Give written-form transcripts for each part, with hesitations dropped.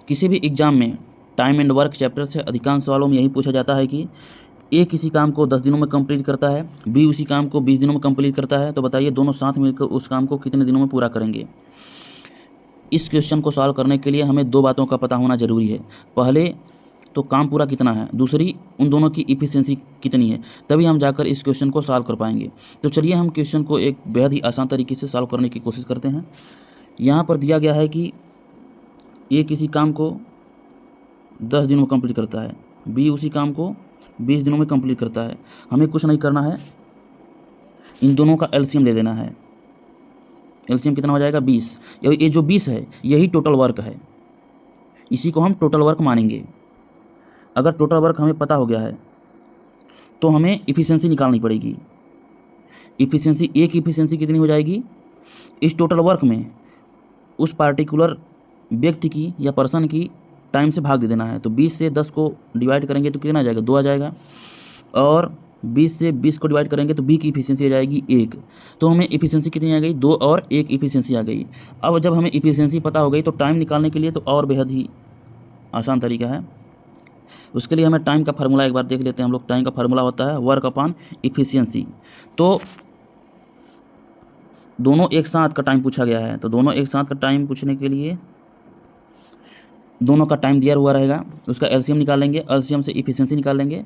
किसी भी एग्ज़ाम में टाइम एंड वर्क चैप्टर से अधिकांश सवालों में यही पूछा जाता है कि ए किसी काम को 10 दिनों में कंप्लीट करता है, बी उसी काम को 20 दिनों में कंप्लीट करता है, तो बताइए दोनों साथ मिलकर उस काम को कितने दिनों में पूरा करेंगे। इस क्वेश्चन को सॉल्व करने के लिए हमें दो बातों का पता होना ज़रूरी है। पहले तो काम पूरा कितना है, दूसरी उन दोनों की इफ़िशिएंसी कितनी है, तभी हम जाकर इस क्वेश्चन को सॉल्व कर पाएंगे। तो चलिए हम क्वेश्चन को एक बेहद ही आसान तरीके से सॉल्व करने की कोशिश करते हैं। यहाँ पर दिया गया है कि ए किसी काम को 10 दिनों में कंप्लीट करता है, बी उसी काम को 20 दिनों में कंप्लीट करता है। हमें कुछ नहीं करना है, इन दोनों का एलसीएम ले लेना है। एलसीएम कितना हो जाएगा 20। ये जो 20 है यही टोटल वर्क है, इसी को हम टोटल वर्क मानेंगे। अगर टोटल वर्क हमें पता हो गया है तो हमें इफ़िशिएंसी निकालनी पड़ेगी। इफ़िशिएंसी, ए की इफ़िशिएंसी कितनी हो जाएगी, इस टोटल वर्क में उस पार्टिकुलर व्यक्ति की या पर्सन की टाइम से भाग दे देना है। तो 20 से 10 को डिवाइड करेंगे तो कितना आ जाएगा, 2 आ जाएगा। और 20 से 20 को डिवाइड करेंगे तो बी की इफ़िशिएंसी आ जाएगी 1। तो हमें इफ़िशिएंसी कितनी आ गई, 2 और 1 इफ़िशिएंसी आ गई। अब जब हमें इफ़िशिएंसी पता हो गई तो टाइम निकालने के लिए तो और बेहद ही आसान तरीका है। उसके लिए हमें टाइम का फार्मूला एक बार देख लेते हैं हम लोग। टाइम का फार्मूला होता है वर्क अपॉन इफ़िशिएंसी। तो दोनों एक साथ का टाइम पूछा गया है, तो दोनों एक साथ का टाइम पूछने के लिए दोनों का टाइम दिया हुआ रहेगा, उसका एलसीएम निकालेंगे, एलसीएम से इफ़िशिएंसी निकालेंगे।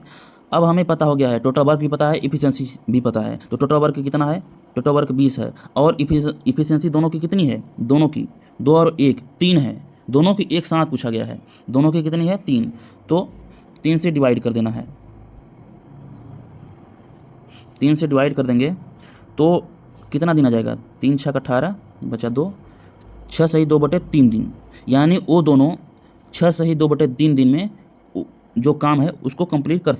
अब हमें पता हो गया है, टोटल वर्क भी पता है, इफ़िशिएंसी भी पता है। तो टोटल वर्क कितना है, टोटल वर्क 20 है और इफ़िशिएंसी दोनों की कितनी है, दोनों की 2 और 1 3 है। दोनों की एक साथ पूछा गया है, दोनों की कितनी है 3। तो 3 से डिवाइड कर देना है, 3 से डिवाइड कर देंगे तो कितना दिन आ जाएगा, 3 6 18 बचा 2, 6 सही 2/3 दिन। यानी वो दोनों 6 सही 2/3 दिन में जो काम है उसको कंप्लीट कर सकते हैं।